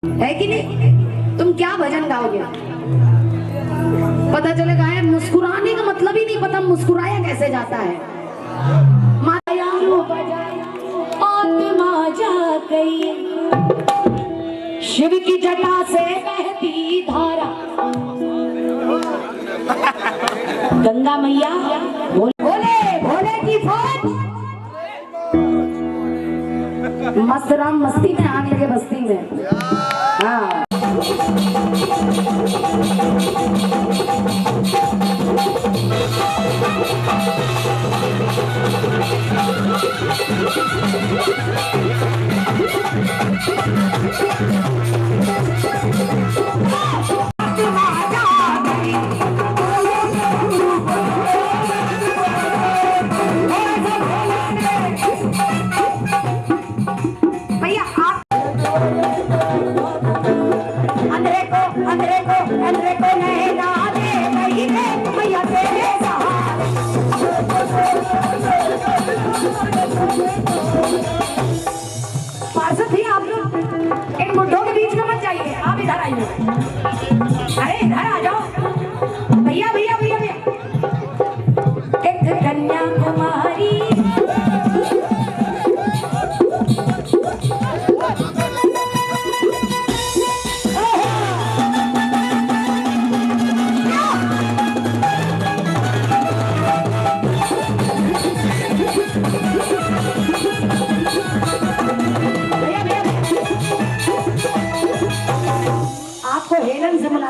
है कि नहीं? तुम क्या भजन गाओगे? पता चलेगा है मुस्कुराने का मतलब ही नहीं पता मुस्कुराया कैसे जाता है। माया आत्मा जा गई शिव की जटा से बहती धारा। गंगा मैया भोले भोले की फौज मस्त राम मस्ती में आग लगे बस्ती में। हाँ पार्षद ही आप लोग इन मुद्दों के बीच में मत जाइए। आप इधर आइए। अरे इधर आ जाओ भैया भैया भैया भैया। एक कन्याकुमारी आपको हेलन से मिला।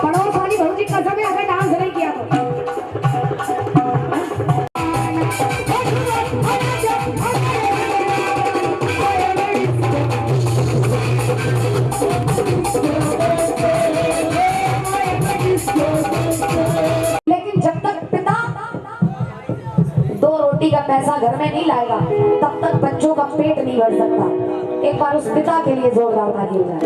पड़ोस वाली भौजी कसम है अगर डांस नहीं किया तो। लेकिन जब तक पिता 2 रोटी का पैसा घर में नहीं लाएगा तब तक बच्चों का पेट नहीं भर सकता। एक बार उस पिता के लिए जोरदार ताली हो जाए।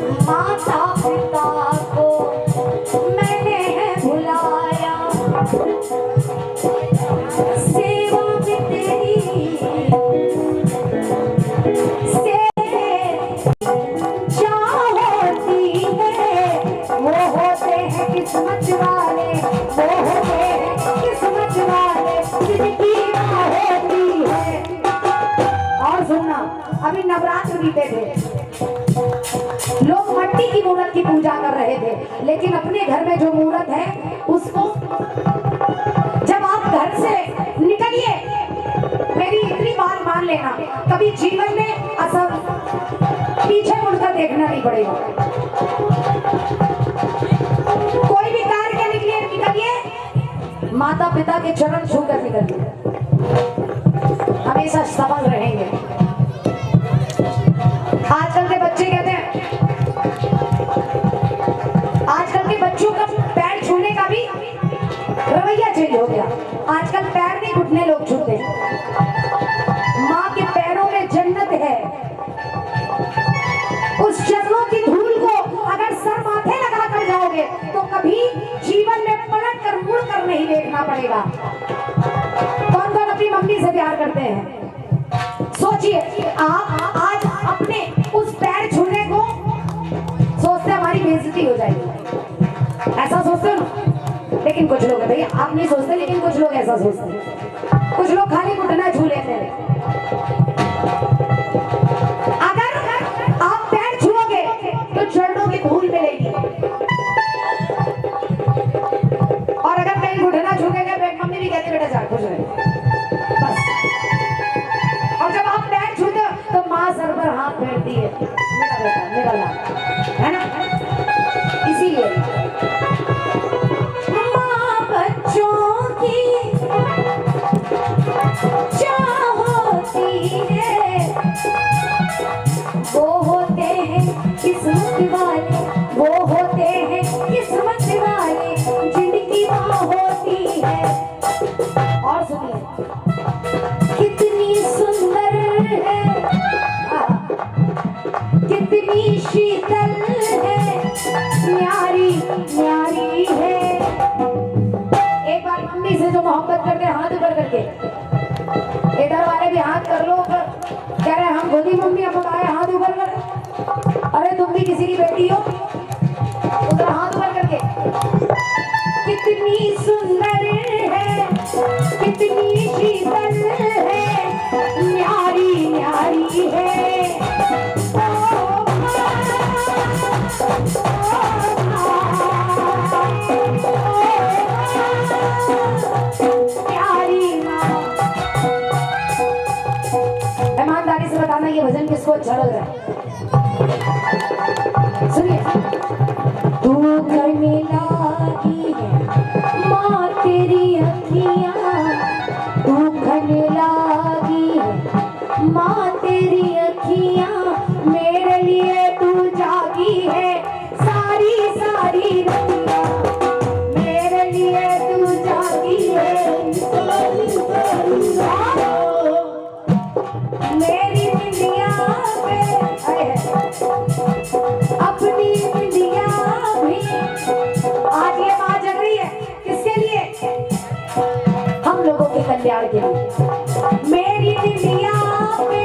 माता पिता को मैंने है भुलाया, सेवा में तेरी से जा होती है, वो होते हैं किस्मत वाले, वो होते हैं किस्मत वाले, जिनकी होती है। और सुनना, अभी नवरात्र बीते थे, लोग मट्टी की मूर्त की पूजा कर रहे थे, लेकिन अपने घर में जो मूर्त है उसको जब आप घर से निकलिए, मेरी इतनी बात मान लेना, कभी जीवन में असर पीछे मुड़कर देखना नहीं पड़ेगा। कोई भी कार्य के निकलिए माता पिता के चरण छूकर निकलिए, हमेशा सफल रहेंगे। आजकल के बच्चे कहते हैं, आजकल के बच्चों का पैर छूने का भी रवैया चेंज हो गया। आजकल पैर नहीं घुटने लोग छूते हैं। माँ के पैरों में जन्नत है, उस चरणों की धूल को अगर सर माथे लगा कर जाओगे तो कभी जीवन में पलट कर मुड़ कर नहीं देखना पड़ेगा। कौन कौन अपनी मम्मी से प्यार करते हैं? सोचिए, आप आज अपने उस पैर छूने को सोचते हमारी बेइज्जती हो जाएगी, ऐसा सोचते हो ना? लेकिन कुछ लोग है भैया, आप नहीं सोचते, लेकिन कुछ लोग ऐसा सोचते हैं। कुछ लोग खाली घुटना छू लेते हैं। अगर आप पैर छुओगे तो चरणों की धूल मिलेगी, और अगर नहीं घुटना छूओगे, मम्मी भी कहती बेटा जा खुश रहे बस। और जब आप पैर छूते हो तो माँ सर पर हाथ फेरती है, मेरा बेटा मेरा लाल, है ना? इसीलिए माँ बच्चों की चाह होती है, वो होते हैं किस्मत वाले, वो होते हैं किस्मत वाले, जिनकी माँ होती है। और सुनिए, कितनी सुंदर है, कितनी शीतल है, न्यारी न्यारी है। एक बार मम्मी से जो मोहब्बत करते हाथ ऊपर करके, इधर वाले भी हाथ कर लो ऊपर, कह रहे हम खुद ही मम्मी अब आए हाथ ऊपर कर। अरे तुम भी किसी की बेटी हो, उधर हाथ ऊपर करके। कितनी सुंदर है, कितनी शीतल है, न्यारी न्यारी है। ईमानदारी से बताना ये भजन किसको अच्छा लग रहा है? सुनिए। तू करने लगी है माँ तेरी अखियाँ, तू करने लगी है माँ तेरी अखियाँ, मेरे लिए तू जागी है सारी सारी रतियाँ, मेरे लिए तू जागी है सारी सारी रतियाँ। मेरी निंदिया पे अपनी निंदिया भी आज ये माँ जग रही है, किसके लिए? हम लोगों के कल्याण के लिए। मेरी निंदिया पे,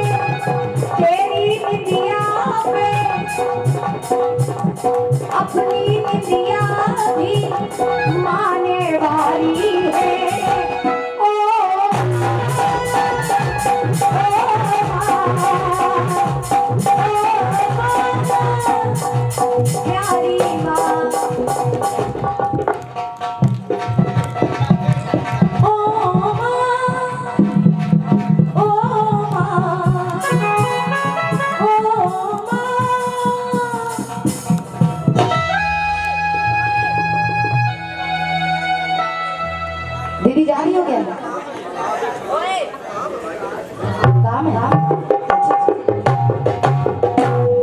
तेरी निंदिया पे, अपनी निंदिया भी माने वाली है। प्यारी माँ, ओ माँ, ओ माँ, ओ माँ। दीदी जा रही हो क्या? काम है।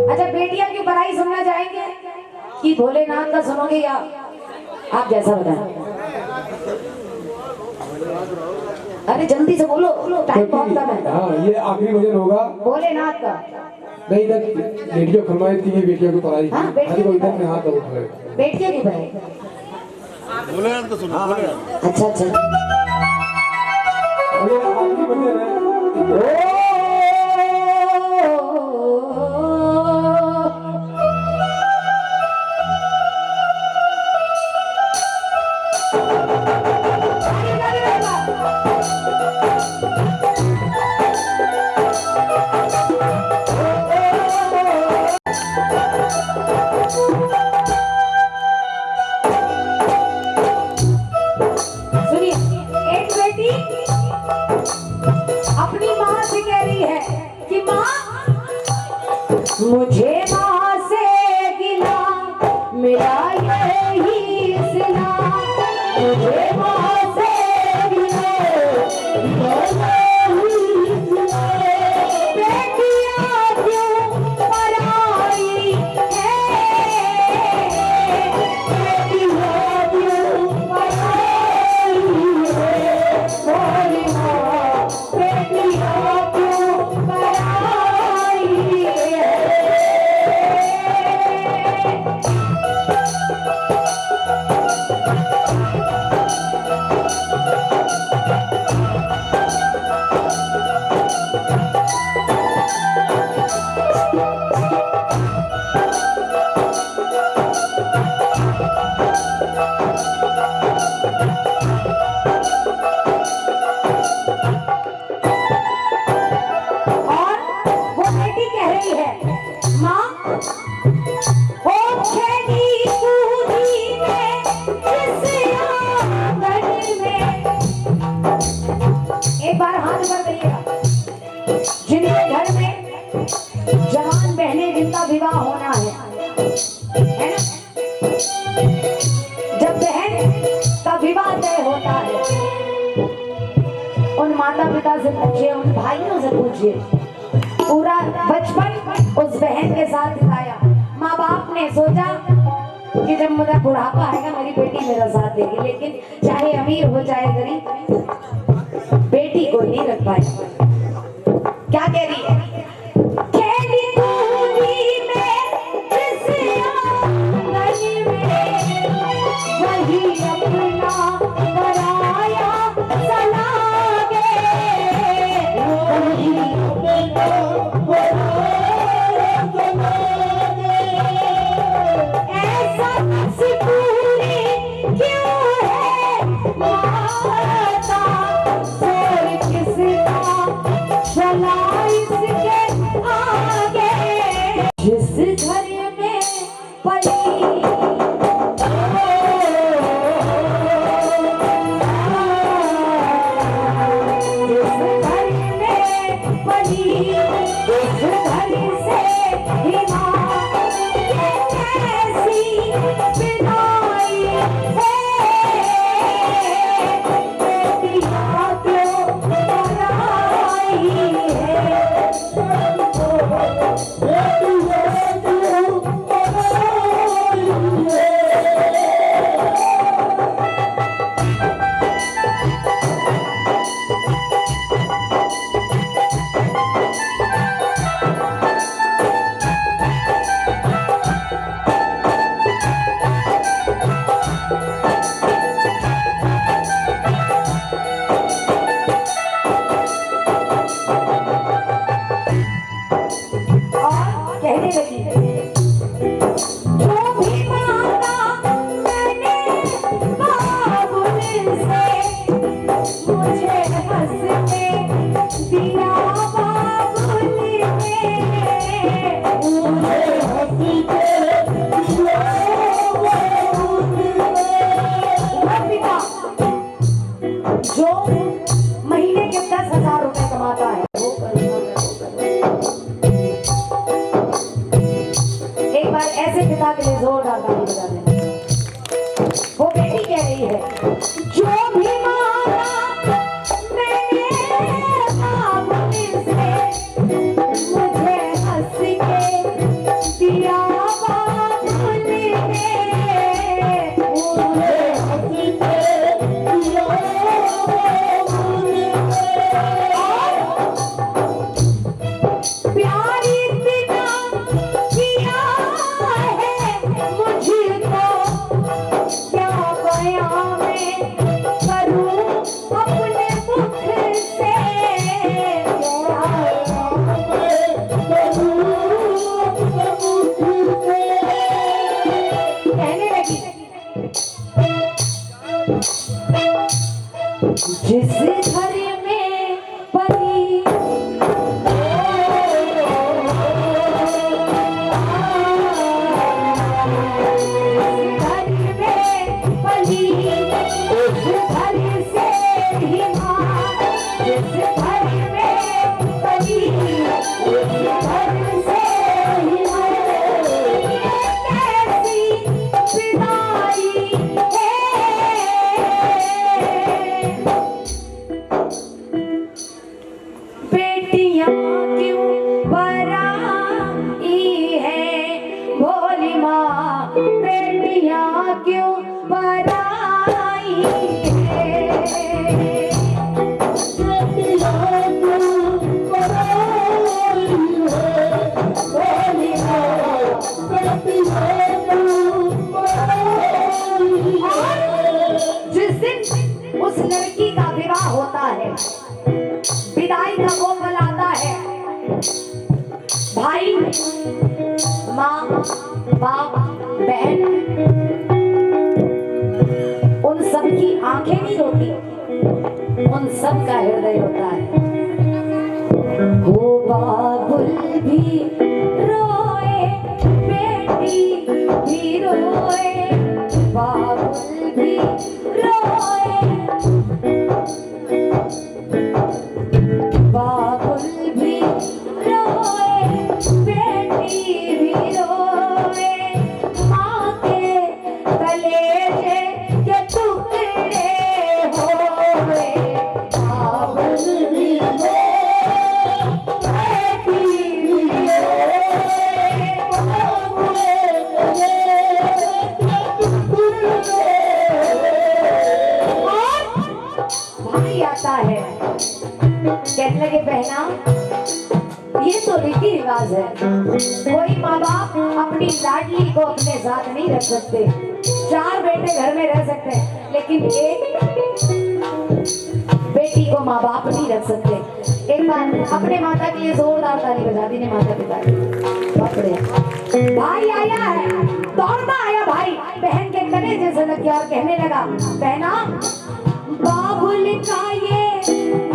अच्छा, बेटियां की बड़ाई सुनना चाहेंगे कि भोलेनाथ का सुनोगे या आप जैसा बताएं? अरे जल्दी से बोलो, टाइम बहुत कम है। हाँ, ये आखिरी भजन होगा भोलेनाथ का। नहीं इधर बेटियों फरमाई थी ये बेटियों को पढ़ाई हाँ, बेटियों अरे वो की इधर में हाथ उठ रहे बेटियों की पढ़ाई। बोले यार तो सुनो बोले यार। अच्छा अच्छा। अरे आपकी बंदे रहे सुनिए, एक बेटी अपनी माँ से कह रही है कि माँ मुझे माँ से गिला मेरा यही सिला, मुझे माँ से गिला मेरा यही सिला। बेटियाँ क्यों पराई है, बेटियाँ क्यों पराई है, बोली माँ बेटियाँ क्यों पराई है। और वो बेटी कह रही है माँ ओ खेली कूदी में जिस आंगन में। एक बार हाथ ऊपर करिएगा। जिनके घर में जवान बहनें जिनका विवाह होना है ना, जब बहन का विवाह तय होता है उन माता पिता से पूछिए, उन भाइयों से पूछिए, पूरा बचपन उस बहन के साथ बिताया। माँ बाप ने सोचा कि जब मेरा बुढ़ापा आएगा मेरी बेटी मेरा साथ देगी, लेकिन चाहे अमीर हो चाहे गरीब बेटी को नहीं रख पाए। क्या कह रही है? खेली कूदी में जिस आंगन में, वही अपना पराया सलागे, वही अपना पराया सलागे। ऐसा सिकुड़ी क्यों है माता, सोर किसका चला इसके आगे। जिस घर में पली ऐसे पिता के लिए जोरदार ताली बजा देना। वो बेटी कह रही है, जो भी मांगा मैंने बाबुल से, मुझे हंस के दिया बाबुल ने, मुझे हंस के दिया बाबुल ने। प्यारी बिना जिस घर में पली घर में पली उस घर से ही मां जिस घर में पली उस घर से ही मां कैसी विदाई बेटियां क्यों पराई है भोली माँ बेटियां क्यों पराई है बेटियां क्यों पराई है भोली माँ बेटियां क्यों पराई है। जिस दिन उस लड़की का विवाह होता है विदाई का वो पल आता है भाई माँ बाप बहन उन सब की आंखें नहीं रोती उन सब का हृदय होता है। हो बाबुल भी रोए बेटी भी रोए बाबुल भी रोए बाबुल भी रोए बेटी भी रोए माँ के कलेजे के टुकड़े होए बाबुल भी रोए बेटी भी रोए भाई आता है कहने लगे बहना ये तो रीति रिवाज है कोई माँ बाप अपनी लाडली को अपने साथ नहीं रख सकते 4 बेटे घर में रह सकते हैं लेकिन एक बेटी को माँ बाप नहीं रख सकते। एक बार अपने माता के लिए जोरदार ताली बजा दी ने माता पिता की बहुत बढ़िया। भाई आया है दौड़ता आया भाई बहन के कलेजे से लग गया और कहने लगा बहना बाबुल का ये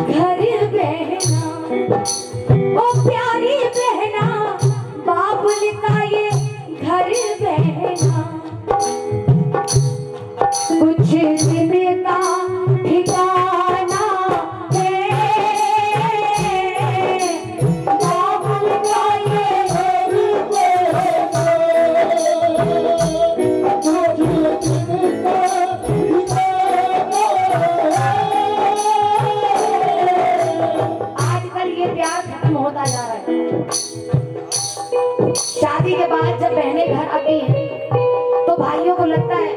घर बहना ओ प्यारी बहना बाबुल का ये घर बहना कुछ दिन का ठिकाना है बाबुल का ये घर आजकल ये प्यार खत्म होता जा रहा है। शादी के बाद जब बहनें घर आती हैं तो भाइयों को लगता है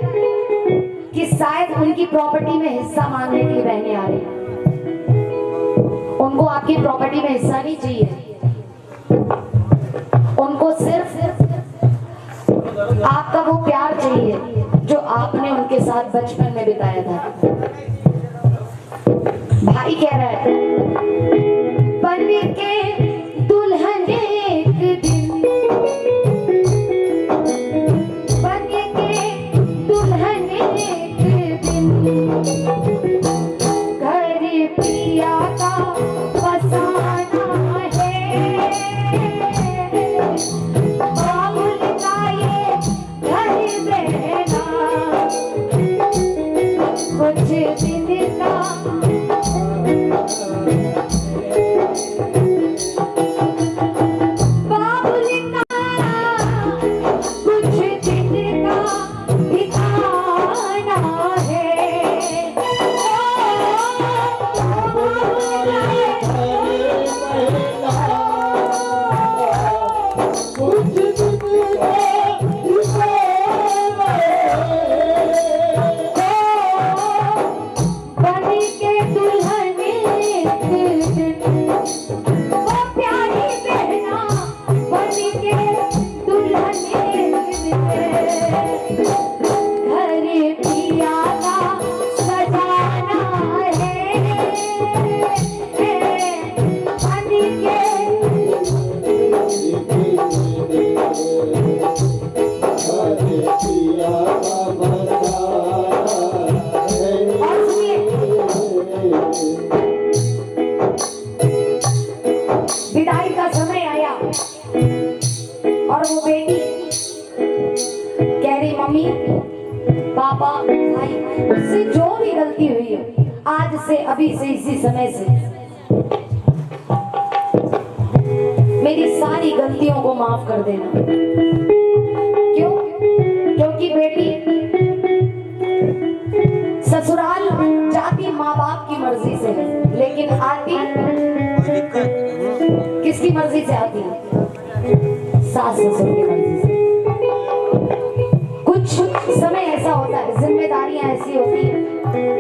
कि शायद उनकी प्रॉपर्टी में हिस्सा मांगने के लिए बहनें आ रही हैं। उनको आपकी प्रॉपर्टी में हिस्सा नहीं चाहिए उनको सिर्फ आपका वो प्यार चाहिए जो आपने उनके साथ बचपन में बिताया था। भाई कह रहा है बन के दुल्हन एक दिन बन के दुल्हन एक दिन घर पिया का बसाना है बाबुल का ये घर बहना कुछ दिन का मम्मी पापा भाई उससे जो भी गलती हुई है आज से अभी से इसी समय से मेरी सारी गलतियों को माफ कर देना। क्यों? क्योंकि बेटी ससुराल जाती माँ बाप की मर्जी से है, लेकिन आती किसकी मर्जी से आती है? सास ससुर की मर्जी से। कुछ समय ऐसा होता है, जिम्मेदारियां ऐसी होती है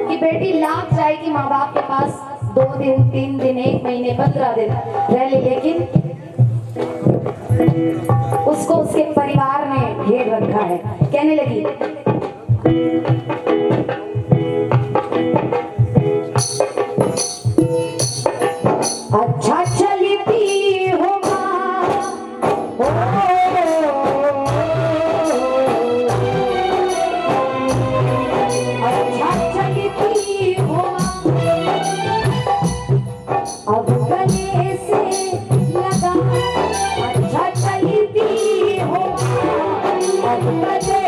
कि बेटी लाग जाएगी माँ बाप के पास 2 दिन 3 दिन 1 महीने 15 दिन रह ले, लेकिन उसको उसके परिवार ने घेर रखा है। कहने लगी अच्छा चलती हो माँ, अच्छा चलती हो माँ, अब गले से लगा। अच्छा चलती हो माँ, अब गले